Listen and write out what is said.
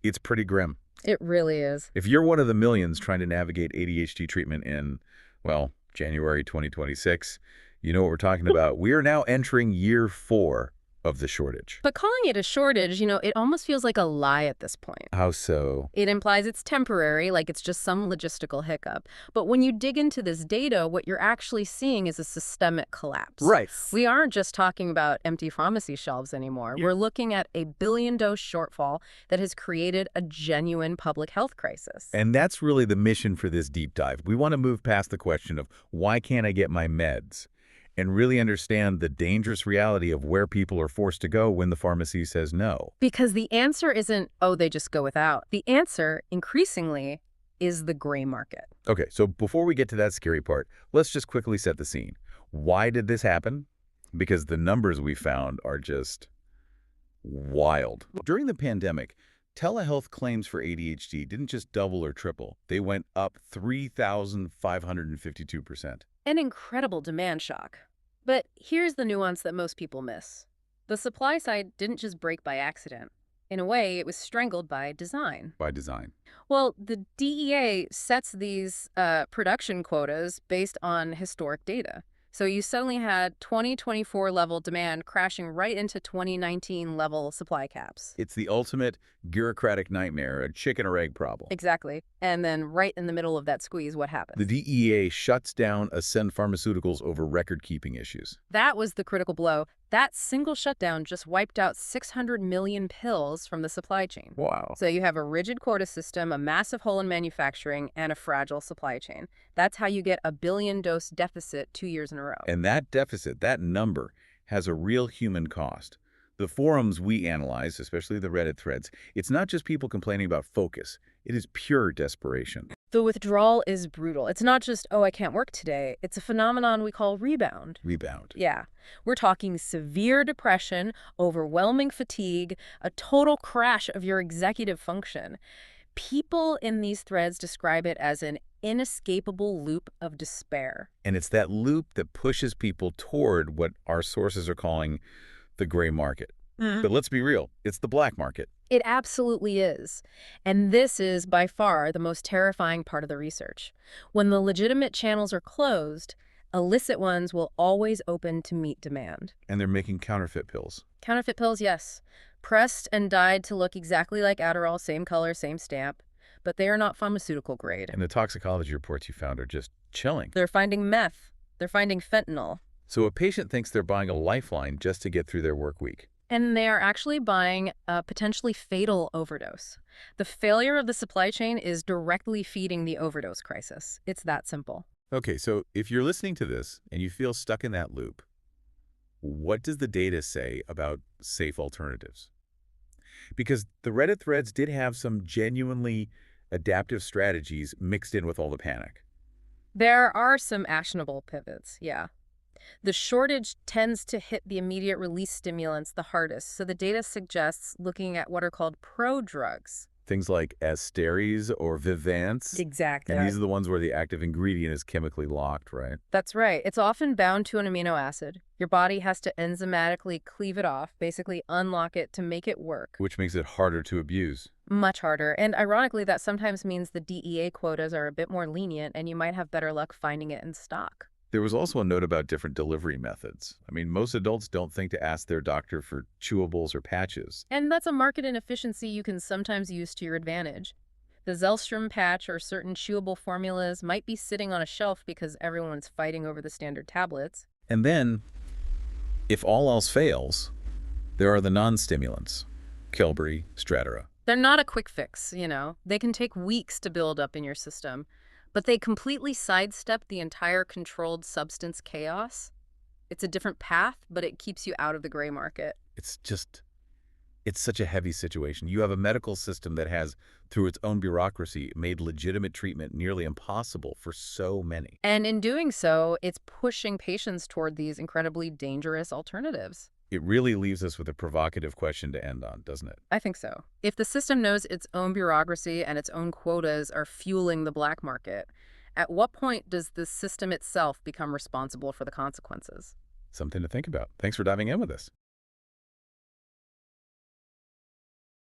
It's pretty grim. It really is. If you're one of the millions trying to navigate ADHD treatment in, well, January 2026, you know what we're talking about. We are now entering year 4 of the shortage. But calling it a shortage, it almost feels like a lie at this point. How so? It implies it's temporary, like it's just some logistical hiccup. But when you dig into this data, what you're actually seeing is a systemic collapse. Right. We aren't just talking about empty pharmacy shelves anymore. Yeah. We're looking at a billion-dose shortfall that has created a genuine public health crisis. And that's really the mission for this deep dive. We want to move past the question of why can't I get my meds and really understand the dangerous reality of where people are forced to go when the pharmacy says no. Because the answer isn't, oh, they just go without. The answer, increasingly, is the gray market. Okay, so before we get to that scary part, let's just quickly set the scene. Why did this happen? Because the numbers we found are just wild. During the pandemic, telehealth claims for ADHD didn't just double or triple. They went up 3,552%. An incredible demand shock. But here's the nuance that most people miss. The supply side didn't just break by accident. In a way, it was strangled by design. By design. Well, the DEA sets these production quotas based on historic data. So you suddenly had 2024 level demand crashing right into 2019 level supply caps. It's the ultimate bureaucratic nightmare, a chicken or egg problem. Exactly. And then right in the middle of that squeeze, what happens? The DEA shuts down Ascend Pharmaceuticals over record-keeping issues. That was the critical blow. That single shutdown just wiped out 600 million pills from the supply chain. Wow. So you have a rigid quota system, a massive hole in manufacturing, and a fragile supply chain. That's how you get a billion-dose deficit 2 years in a row. And that deficit, that number, has a real human cost. The forums we analyze, especially the Reddit threads, it's not just people complaining about focus. It is pure desperation. The withdrawal is brutal. It's not just, oh, I can't work today. It's a phenomenon we call rebound. Rebound. Yeah. We're talking severe depression, overwhelming fatigue, a total crash of your executive function. People in these threads describe it as an inescapable loop of despair. And it's that loop that pushes people toward what our sources are calling the gray market. But let's be real, it's the black market. It absolutely is. And this is by far the most terrifying part of the research. When the legitimate channels are closed, illicit ones will always open to meet demand. And they're making counterfeit pills. Counterfeit pills, yes. Pressed and dyed to look exactly like Adderall, same color, same stamp. But they are not pharmaceutical grade. And the toxicology reports you found are just chilling. They're finding meth. They're finding fentanyl. So a patient thinks they're buying a lifeline just to get through their work week. And they are actually buying a potentially fatal overdose. The failure of the supply chain is directly feeding the overdose crisis. It's that simple. Okay, so if you're listening to this and you feel stuck in that loop, what does the data say about safe alternatives? Because the Reddit threads did have some genuinely adaptive strategies mixed in with all the panic. There are some actionable pivots, yeah. The shortage tends to hit the immediate release stimulants the hardest, so the data suggests looking at what are called prodrugs. Things like Asteries or Vivance. Exactly. And these are the ones where the active ingredient is chemically locked, right? That's right. It's often bound to an amino acid. Your body has to enzymatically cleave it off, basically unlock it to make it work. Which makes it harder to abuse. Much harder. And ironically, that sometimes means the DEA quotas are a bit more lenient and you might have better luck finding it in stock. There was also a note about different delivery methods. I mean, most adults don't think to ask their doctor for chewables or patches. And that's a market inefficiency you can sometimes use to your advantage. The Zellstrom patch or certain chewable formulas might be sitting on a shelf because everyone's fighting over the standard tablets. And then, if all else fails, there are the non-stimulants, Qelbree, Strattera. They're not a quick fix, They can take weeks to build up in your system. But they completely sidestep the entire controlled substance chaos. It's a different path, but it keeps you out of the gray market. It's such a heavy situation. You have a medical system that has, through its own bureaucracy, made legitimate treatment nearly impossible for so many. And in doing so, it's pushing patients toward these incredibly dangerous alternatives. It really leaves us with a provocative question to end on, doesn't it? I think so. If the system knows its own bureaucracy and its own quotas are fueling the black market, at what point does the system itself become responsible for the consequences? Something to think about. Thanks for diving in with us.